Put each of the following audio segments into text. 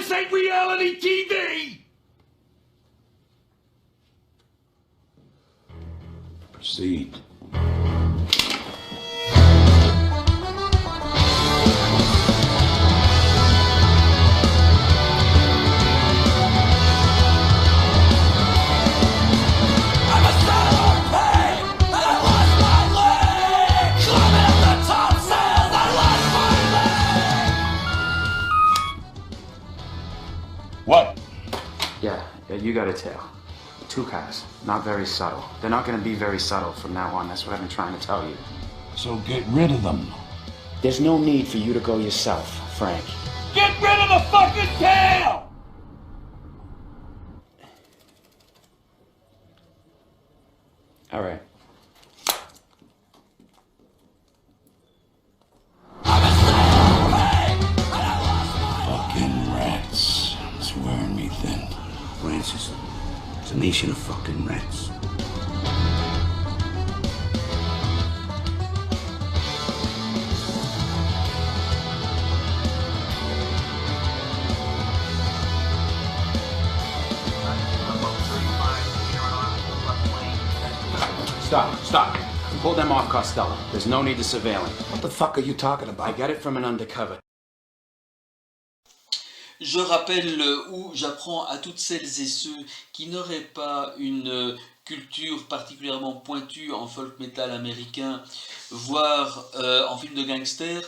This ain't reality TV! Proceed. What? Yeah, you got a tail. 2 cars, not very subtle. They're not gonna be very subtle from now on, that's what I've been trying to tell you. So get rid of them. There's no need for you to go yourself, Frank. Get rid of the fucking tail! All right. Fucking rats. It's wearing me thin. Francis, it's a nation of fucking rats. Stop. Pull them off Costello. There's no need to surveil him. What the fuck are you talking about? I got it from an undercover. Je rappelle ou j'apprends à toutes celles et ceux qui n'auraient pas une culture particulièrement pointue en folk metal américain, voire en film de gangster,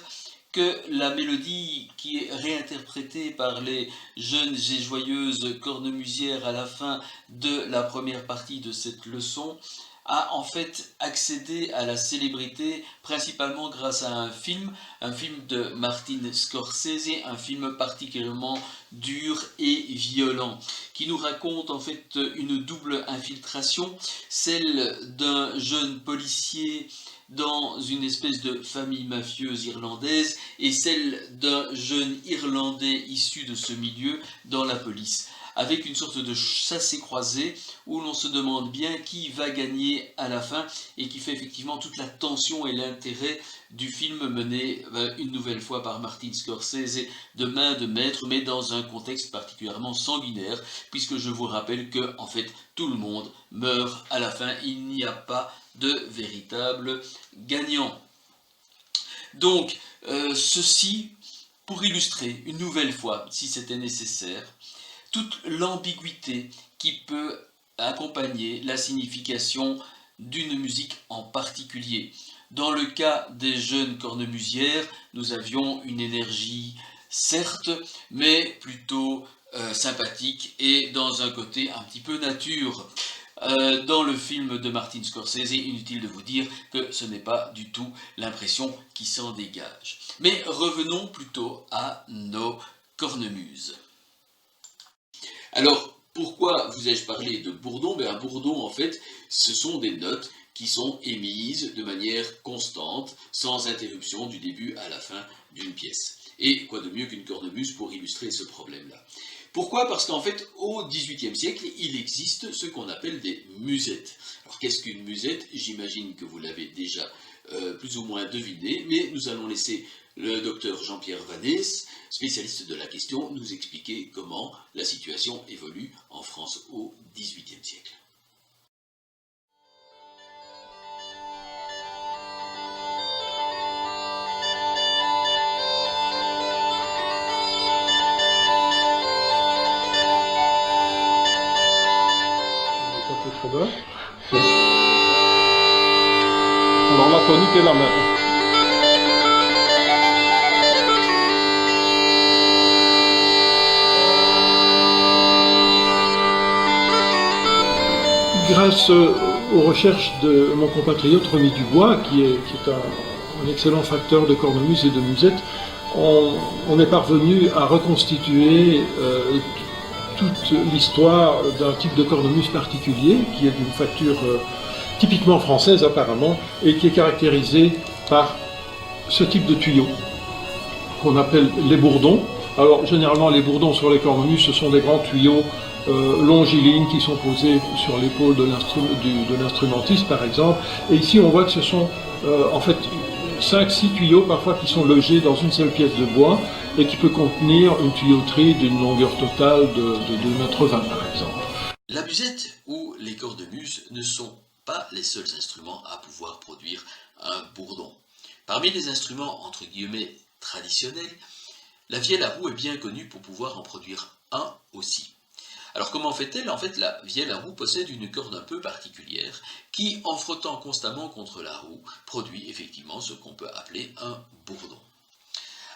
que la mélodie qui est réinterprétée par les jeunes et joyeuses cornemusières à la fin de la première partie de cette leçon a en fait accédé à la célébrité principalement grâce à un film de Martin Scorsese, un film particulièrement dur et violent, qui nous raconte en fait une double infiltration, celle d'un jeune policier dans une espèce de famille mafieuse irlandaise et celle d'un jeune Irlandais issu de ce milieu dans la police, avec une sorte de chassé-croisé où l'on se demande bien qui va gagner à la fin et qui fait effectivement toute la tension et l'intérêt du film mené une nouvelle fois par Martin Scorsese de main de maître, mais dans un contexte particulièrement sanguinaire, puisque je vous rappelle que en fait tout le monde meurt à la fin, il n'y a pas de véritable gagnant. Donc ceci pour illustrer une nouvelle fois, si c'était nécessaire, toute l'ambiguïté qui peut accompagner la signification d'une musique en particulier. Dans le cas des jeunes cornemusières, nous avions une énergie, certes, mais plutôt sympathique et dans un côté un petit peu nature. Dans le film de Martin Scorsese, inutile de vous dire que ce n'est pas du tout l'impression qui s'en dégage. Mais revenons plutôt à nos cornemuses. Alors, pourquoi vous ai-je parlé de bourdon? Un bourdon, en fait, ce sont des notes qui sont émises de manière constante, sans interruption du début à la fin d'une pièce. Et quoi de mieux qu'une cornemuse pour illustrer ce problème-là? Pourquoi? Parce qu'en fait, au XVIIIe siècle, il existe ce qu'on appelle des musettes. Alors, qu'est-ce qu'une musette? J'imagine que vous l'avez déjà plus ou moins deviné, mais nous allons laisser le docteur Jean-Pierre Vanès, spécialiste de la question, nous expliquer comment la situation évolue en France au XVIIIe siècle. Alors la tonique est la même. Grâce aux recherches de mon compatriote Rémy Dubois, qui est un excellent facteur de cornemuse et de musette, on est parvenu à reconstituer toute l'histoire d'un type de cornemuse particulier, qui est d'une facture typiquement française apparemment, et qui est caractérisé par ce type de tuyau, qu'on appelle les bourdons. Alors généralement les bourdons sur les cornemuses, ce sont des grands tuyaux longilignes qui sont posés sur l'épaule de l'instrumentiste par exemple. Et ici on voit que ce sont en fait 5-6 tuyaux parfois qui sont logés dans une seule pièce de bois et qui peut contenir une tuyauterie d'une longueur totale de 2,20 m par exemple. La musette ou les cornemuses ne sont pas les seuls instruments à pouvoir produire un bourdon. Parmi les instruments entre guillemets traditionnels, la vielle à roue est bien connue pour pouvoir en produire un aussi. Alors comment fait-elle? En fait, la vielle à roue possède une corde un peu particulière qui, en frottant constamment contre la roue, produit effectivement ce qu'on peut appeler un bourdon.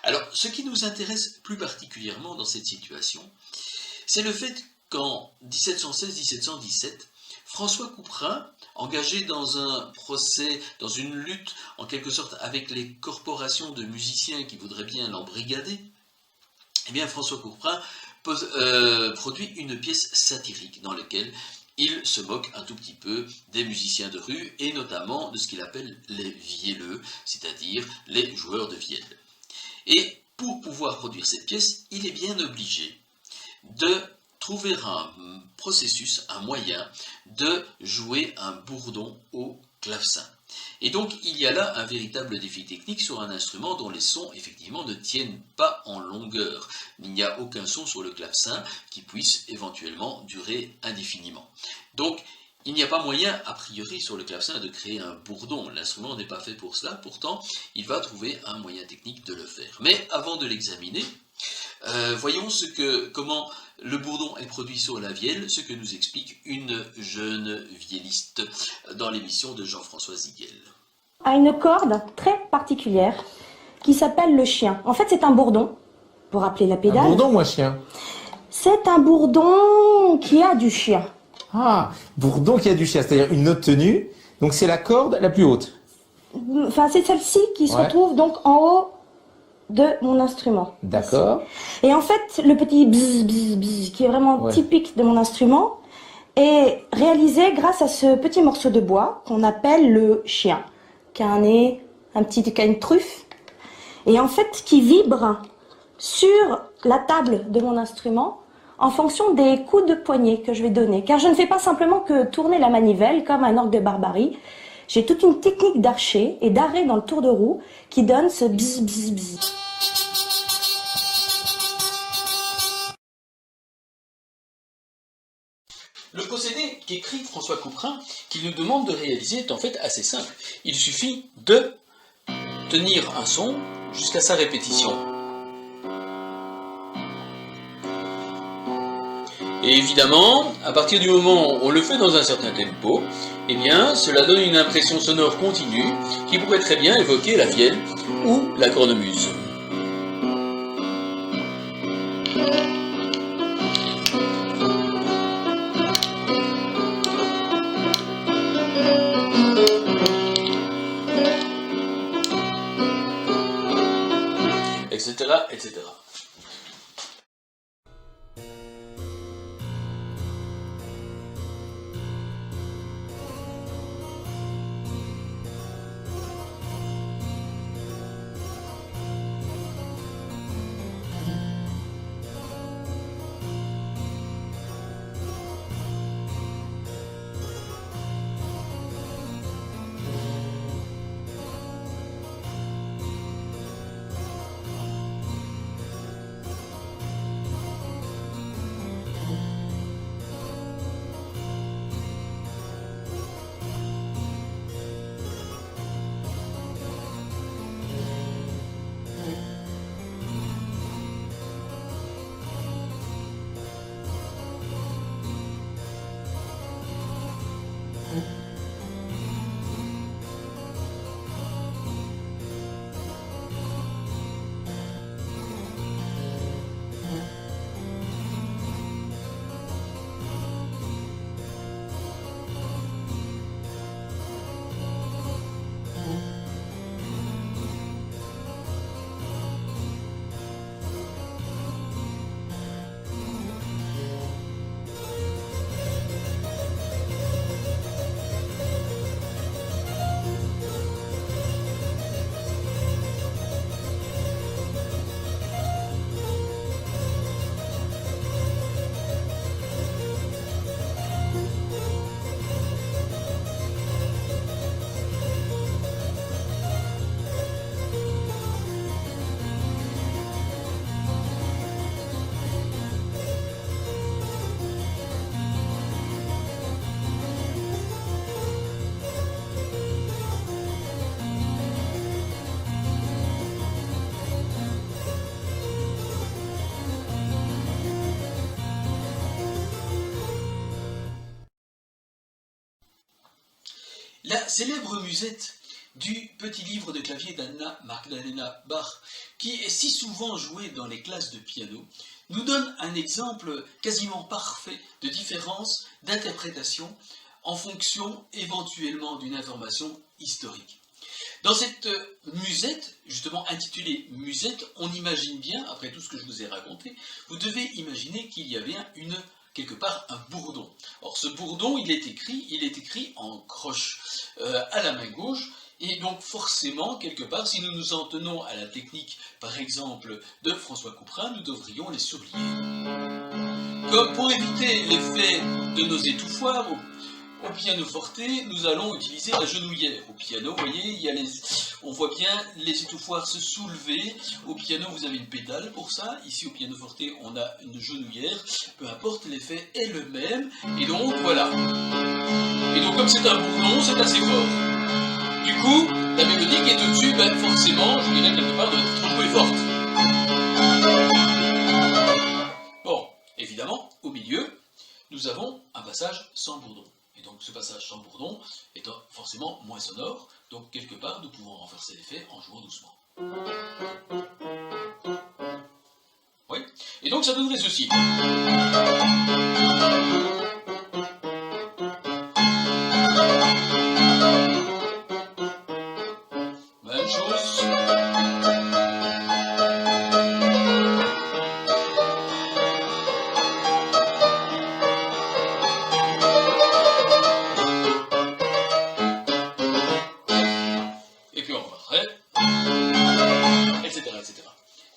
Alors, ce qui nous intéresse plus particulièrement dans cette situation, c'est le fait qu'en 1716-1717, François Couperin, engagé dans un procès, dans une lutte en quelque sorte avec les corporations de musiciens qui voudraient bien l'embrigader, eh bien François Couperin produit une pièce satirique dans laquelle il se moque un tout petit peu des musiciens de rue et notamment de ce qu'il appelle les vielleux, c'est-à-dire les joueurs de vielle. Et pour pouvoir produire cette pièce, il est bien obligé de trouver un processus, un moyen de jouer un bourdon au clavecin. Et donc il y a là un véritable défi technique sur un instrument dont les sons effectivement ne tiennent pas en longueur. Il n'y a aucun son sur le clavecin qui puisse éventuellement durer indéfiniment. Donc il n'y a pas moyen a priori sur le clavecin de créer un bourdon. L'instrument n'est pas fait pour cela, pourtant il va trouver un moyen technique de le faire. Mais avant de l'examiner, voyons comment le bourdon est produit sur la vielle, ce que nous explique une jeune vielliste dans l'émission de Jean-François Ziguel. A une corde très particulière qui s'appelle le chien. En fait, c'est un bourdon, pour rappeler la pédale. Un bourdon ou un chien? C'est un bourdon qui a du chien. Ah, bourdon qui a du chien, c'est-à-dire une note tenue. Donc c'est la corde la plus haute. Enfin, c'est celle-ci qui se retrouve donc en haut de mon instrument. D'accord. Et en fait, le petit bzz, bzz, bzz, qui est vraiment typique de mon instrument, est réalisé grâce à ce petit morceau de bois qu'on appelle le chien, qui a un nez, qui a une truffe, et en fait qui vibre sur la table de mon instrument en fonction des coups de poignet que je vais donner. Car je ne fais pas simplement que tourner la manivelle comme un orgue de barbarie. J'ai toute une technique d'archet et d'arrêt dans le tour de roue qui donne ce bzz, bzz, bzz. Le procédé qu'écrit François Couperin, qu'il nous demande de réaliser, est en fait assez simple. Il suffit de tenir un son jusqu'à sa répétition. Et évidemment, à partir du moment où on le fait dans un certain tempo, eh bien, cela donne une impression sonore continue qui pourrait très bien évoquer la vielle ou la cornemuse. Etc., etc. La célèbre musette du petit livre de clavier d'Anna Magdalena Bach, qui est si souvent jouée dans les classes de piano, nous donne un exemple quasiment parfait de différence d'interprétation en fonction éventuellement d'une information historique. Dans cette musette, justement intitulée musette, on imagine bien, après tout ce que je vous ai raconté, vous devez imaginer qu'il y avait quelque part un bourdon. Or ce bourdon, il est écrit en croche à la main gauche, et donc forcément, quelque part, si nous nous en tenons à la technique, par exemple, de François Couperin, nous devrions les surlier. Comme pour éviter l'effet de nos étouffoirs, au pianoforte, nous allons utiliser la genouillère. Au piano, vous voyez, on voit bien les étouffoirs se soulever. Au piano, vous avez une pédale pour ça. Ici, au pianoforte, on a une genouillère. Peu importe, l'effet est le même. Et donc, voilà. Et donc, comme c'est un bourdon, c'est assez fort. Du coup, la mélodie qui est au-dessus, ben, forcément, je dirais quelque part, doit être trop forte. Bon, évidemment, au milieu, nous avons un passage sans bourdon. Et donc ce passage sans bourdon est forcément moins sonore, donc quelque part nous pouvons renverser l'effet en jouant doucement. Oui, et donc ça donnerait ceci. Même chose.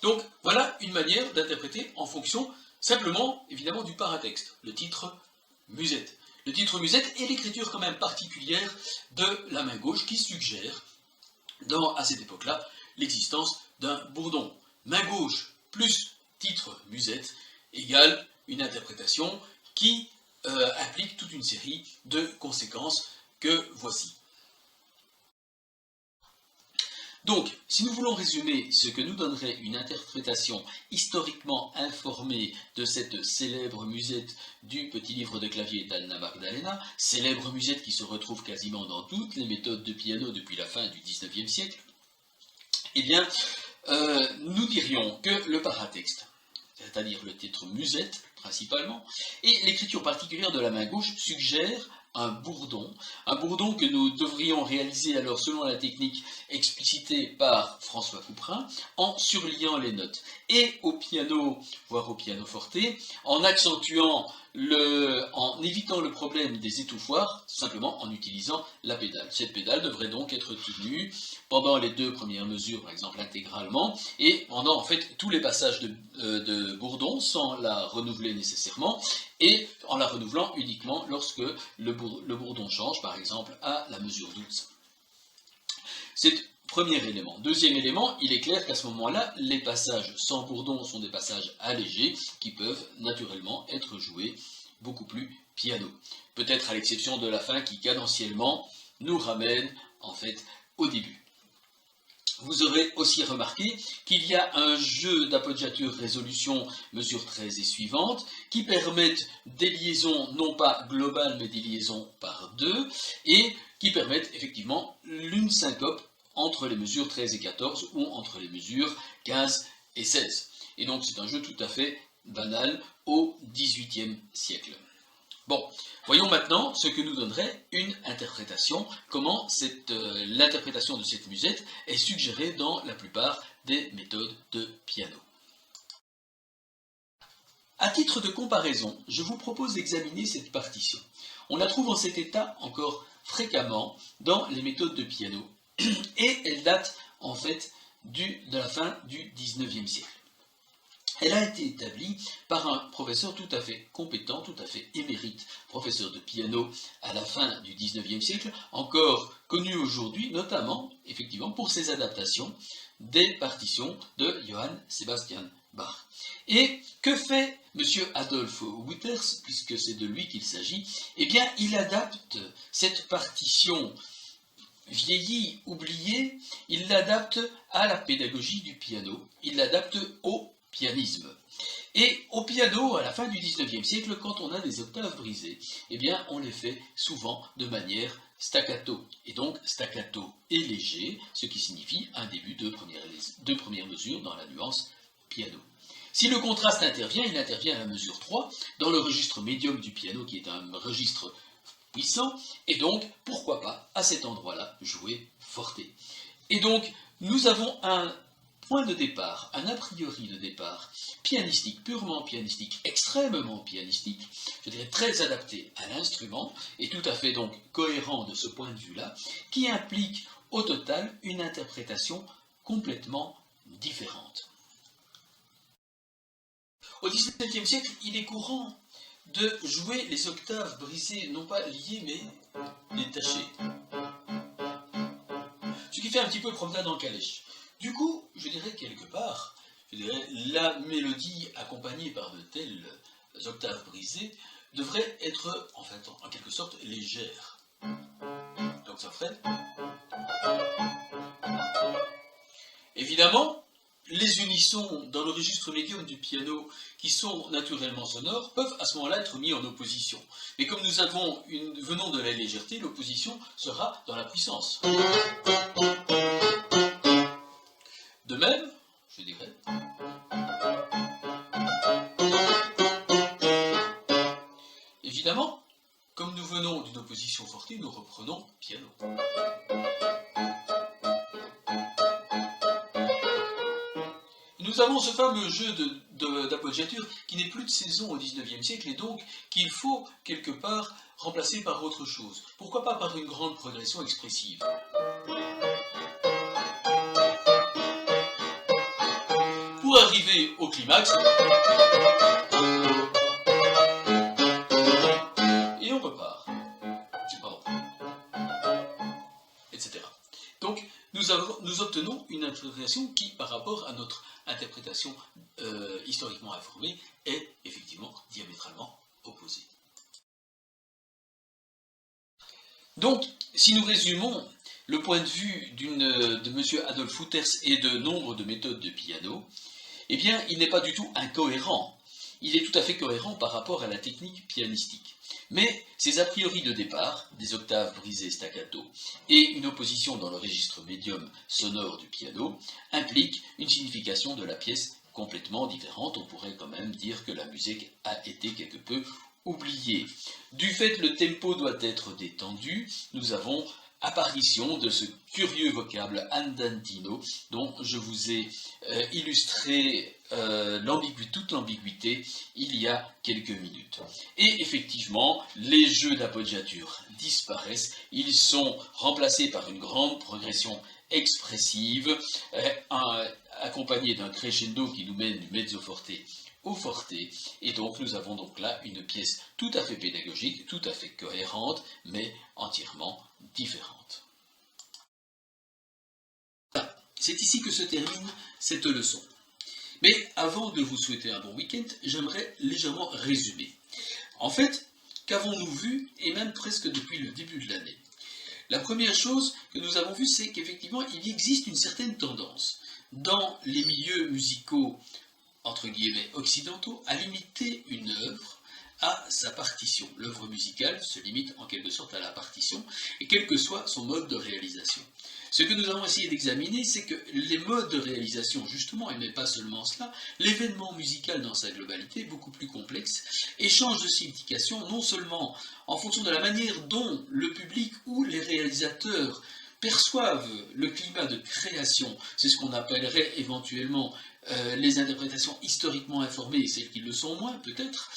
Donc voilà une manière d'interpréter en fonction simplement évidemment du paratexte, le titre musette. Le titre musette et l'écriture quand même particulière de la main gauche qui suggère à cette époque-là l'existence d'un bourdon. Main gauche plus titre musette égale une interprétation qui implique toute une série de conséquences que voici. Donc, si nous voulons résumer ce que nous donnerait une interprétation historiquement informée de cette célèbre musette du petit livre de clavier d'Anna Magdalena, célèbre musette qui se retrouve quasiment dans toutes les méthodes de piano depuis la fin du XIXe siècle, eh bien, nous dirions que le paratexte, c'est-à-dire le titre musette principalement, et l'écriture particulière de la main gauche suggère un bourdon que nous devrions réaliser alors selon la technique explicitée par François Couperin, en surliant les notes. Et au piano, voire au pianoforte, en accentuant en évitant le problème des étouffoirs, simplement en utilisant la pédale. Cette pédale devrait donc être tenue pendant les deux premières mesures, par exemple intégralement, et pendant en fait tous les passages de bourdon sans la renouveler nécessairement, et en la renouvelant uniquement lorsque le bourdon change, par exemple à la mesure 12. C'est le premier élément. Deuxième élément, il est clair qu'à ce moment-là, les passages sans bourdon sont des passages allégés qui peuvent naturellement être joués beaucoup plus piano. Peut-être à l'exception de la fin qui cadentiellement nous ramène en fait au début. Vous aurez aussi remarqué qu'il y a un jeu d'appoggiature-résolution mesure 13 et suivante qui permettent des liaisons non pas globales mais des liaisons par deux et qui permettent effectivement l'une syncope entre les mesures 13 et 14 ou entre les mesures 15 et 16. Et donc c'est un jeu tout à fait banal au XVIIIe siècle. Bon, voyons maintenant ce que nous donnerait une interprétation, comment l'interprétation de cette musette est suggérée dans la plupart des méthodes de piano. À titre de comparaison, je vous propose d'examiner cette partition. On la trouve en cet état encore fréquemment dans les méthodes de piano, et elle date en fait de la fin du XIXe siècle. Elle a été établie par un professeur tout à fait compétent, tout à fait émérite, professeur de piano à la fin du XIXe siècle, encore connu aujourd'hui, notamment, effectivement, pour ses adaptations des partitions de Johann Sebastian Bach. Et que fait M. Adolf Wüthers, puisque c'est de lui qu'il s'agit? Eh bien, il adapte cette partition vieillie, oubliée, il l'adapte à la pédagogie du piano, il l'adapte au pianisme. Et au piano, à la fin du XIXe siècle, quand on a des octaves brisées, eh bien, on les fait souvent de manière staccato, et donc staccato et léger, ce qui signifie un début de première mesure dans la nuance piano. Si le contraste intervient, il intervient à la mesure 3, dans le registre médium du piano, qui est un registre puissant, et donc, pourquoi pas, à cet endroit-là, jouer forte. Et donc, nous avons un point de départ, un a priori de départ, pianistique, purement pianistique, extrêmement pianistique, je dirais très adapté à l'instrument, et tout à fait donc cohérent de ce point de vue-là, qui implique au total une interprétation complètement différente. Au XIXe siècle, il est courant de jouer les octaves brisées, non pas liées, mais détachées. Ce qui fait un petit peu promenade en calèche. Du coup, je dirais quelque part, la mélodie accompagnée par de telles octaves brisées devrait être, en fait, en quelque sorte, légère. Donc ça ferait... Évidemment, les unissons dans le registre médium du piano, qui sont naturellement sonores, peuvent à ce moment-là être mis en opposition. Mais comme nous venons de la légèreté, l'opposition sera dans la puissance. De même, je dirais... Évidemment, comme nous venons d'une opposition forte, nous reprenons piano. Nous avons ce fameux jeu d'appoggiature qui n'est plus de saison au XIXe siècle et donc qu'il faut quelque part remplacer par autre chose. Pourquoi pas par une grande progression expressive? Pour arriver au climax, et on repart, etc. Donc, nous obtenons une interprétation qui, par rapport à notre interprétation historiquement informée, est effectivement diamétralement opposée. Donc, si nous résumons le point de vue de M. Adolf Wouters et de nombre de méthodes de piano, eh bien, il n'est pas du tout incohérent. Il est tout à fait cohérent par rapport à la technique pianistique. Mais ces a priori de départ, des octaves brisées staccato, et une opposition dans le registre médium sonore du piano, impliquent une signification de la pièce complètement différente. On pourrait quand même dire que la musique a été quelque peu oubliée. Du fait que le tempo doit être détendu, nous avons apparition de ce curieux vocable andantino dont je vous ai illustré toute l'ambiguïté il y a quelques minutes. Et effectivement, les jeux d'appoggiature disparaissent, ils sont remplacés par une grande progression expressive, accompagnée d'un crescendo qui nous mène du mezzo forte au forte, et donc nous avons donc là une pièce tout à fait pédagogique, tout à fait cohérente, mais entièrement différente. C'est ici que se termine cette leçon. Mais avant de vous souhaiter un bon week-end, j'aimerais légèrement résumer. En fait, qu'avons-nous vu, et même presque depuis le début de l'année? La première chose que nous avons vue, c'est qu'effectivement, il existe une certaine tendance dans les milieux musicaux, entre guillemets, occidentaux, à limiter une œuvre à sa partition. L'œuvre musicale se limite en quelque sorte à la partition, et quel que soit son mode de réalisation. Ce que nous avons essayé d'examiner, c'est que les modes de réalisation, justement, et mais pas seulement cela, l'événement musical dans sa globalité, beaucoup plus complexe, et change de signification non seulement en fonction de la manière dont le public ou les réalisateurs perçoivent le climat de création, c'est ce qu'on appellerait éventuellement les interprétations historiquement informées, celles qui le sont moins peut-être,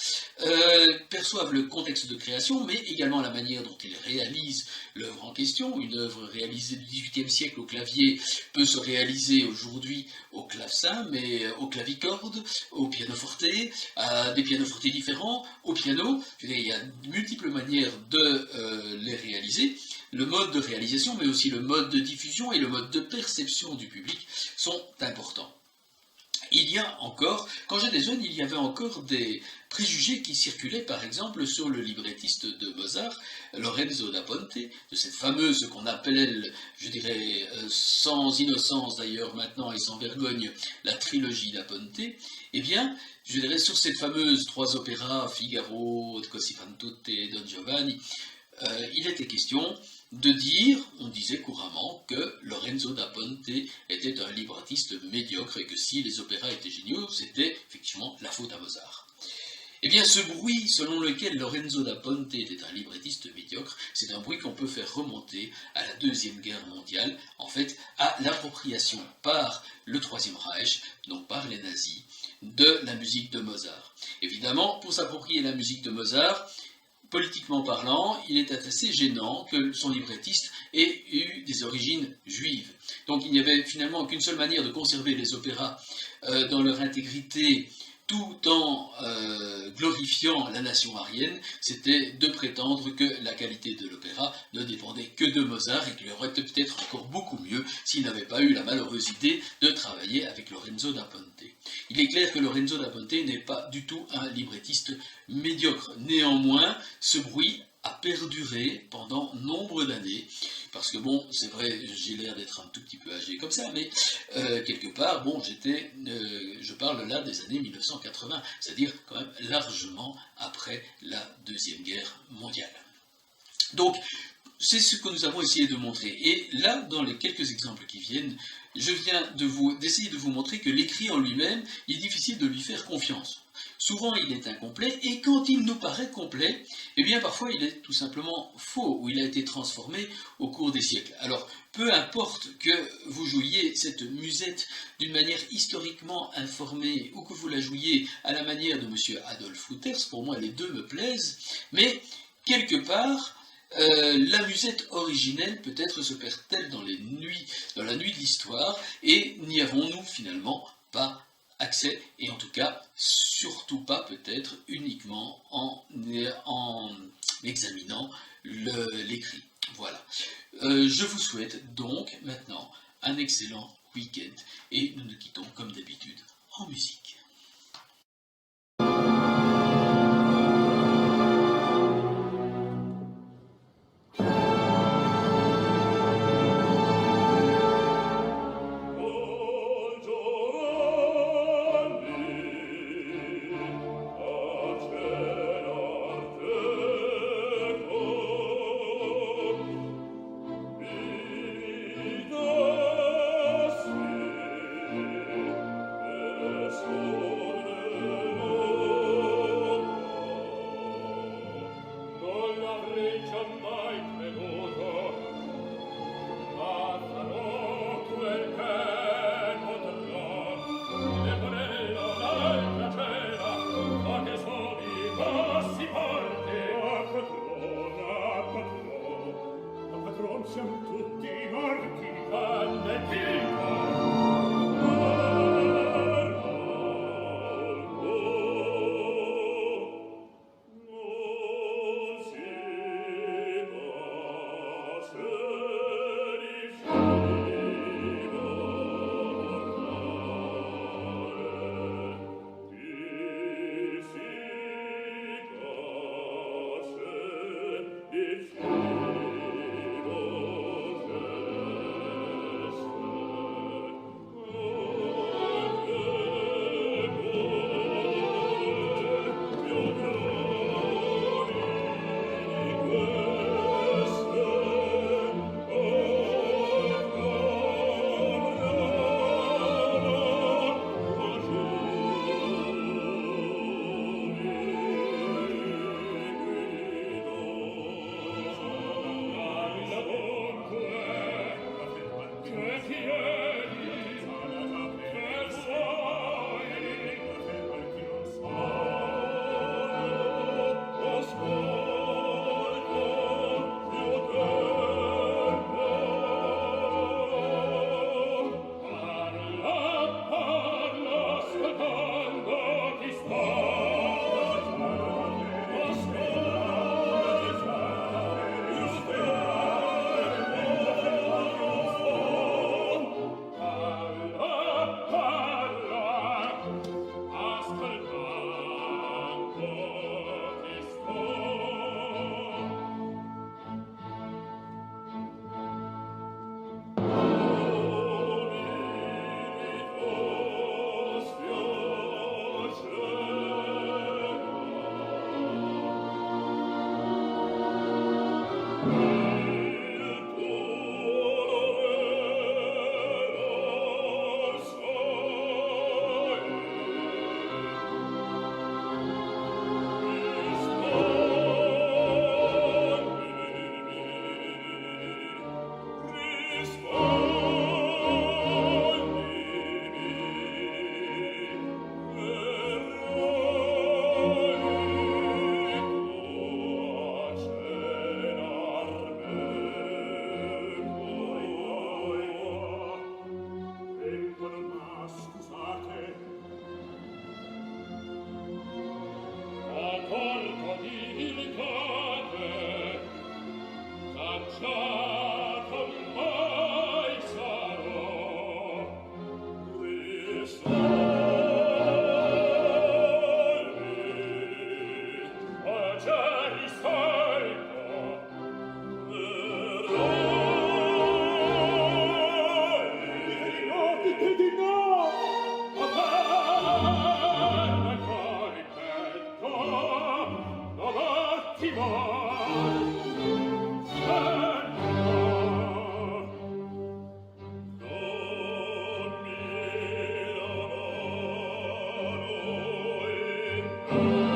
perçoivent le contexte de création, mais également la manière dont ils réalisent l'œuvre en question. Une œuvre réalisée du XVIIIe siècle au clavier peut se réaliser aujourd'hui au clavecin, mais au clavicorde, au pianoforte, à des pianofortes différents, au piano. Il y a de multiples manières de les réaliser. Le mode de réalisation, mais aussi le mode de diffusion et le mode de perception du public sont importants. Il y a encore, quand j'étais jeune, il y avait encore des préjugés qui circulaient, par exemple, sur le librettiste de Mozart, Lorenzo da Ponte, de cette fameuse, qu'on appelle, je dirais, sans innocence d'ailleurs maintenant et sans vergogne, la trilogie da Ponte. Eh bien, je dirais, sur cette fameuse 3 opéras, Figaro, Così fan tutte et Don Giovanni, il était question de dire, on disait couramment, que Lorenzo da Ponte était un librettiste médiocre et que si les opéras étaient géniaux, c'était effectivement la faute à Mozart. Eh bien, ce bruit selon lequel Lorenzo da Ponte était un librettiste médiocre, c'est un bruit qu'on peut faire remonter à la Deuxième Guerre mondiale, en fait, à l'appropriation par le Troisième Reich, donc par les nazis, de la musique de Mozart. Évidemment, pour s'approprier la musique de Mozart, politiquement parlant, il était assez gênant que son librettiste ait eu des origines juives. Donc il n'y avait finalement qu'une seule manière de conserver les opéras dans leur intégrité, tout en glorifiant la nation aryenne, c'était de prétendre que la qualité de l'opéra ne dépendait que de Mozart et qu'il aurait peut-être encore beaucoup mieux s'il n'avait pas eu la malheureuse idée de travailler avec Lorenzo da Ponte. Il est clair que Lorenzo da Ponte n'est pas du tout un librettiste médiocre. Néanmoins, ce bruit a perduré pendant nombre d'années, parce que bon, c'est vrai, j'ai l'air d'être un tout petit peu âgé comme ça, mais quelque part, bon, je parle là des années 1980, c'est-à-dire quand même largement après la Deuxième Guerre mondiale. Donc, c'est ce que nous avons essayé de montrer. Et là, dans les quelques exemples qui viennent, je viens d'essayer de vous montrer que l'écrit en lui-même, il est difficile de lui faire confiance. Souvent, il est incomplet, et quand il nous paraît complet, eh bien, parfois, il est tout simplement faux, ou il a été transformé au cours des siècles. Alors, peu importe que vous jouiez cette musette d'une manière historiquement informée, ou que vous la jouiez à la manière de M. Adolf Wouters, pour moi, les deux me plaisent, mais, quelque part, la musette originelle peut-être se perd-elle dans la nuit de l'histoire, et n'y avons-nous finalement pas accès, et en tout cas, surtout pas peut-être uniquement en examinant l'écrit. Voilà. Je vous souhaite donc maintenant un excellent week-end, et nous nous quittons comme d'habitude en musique. Oh Oh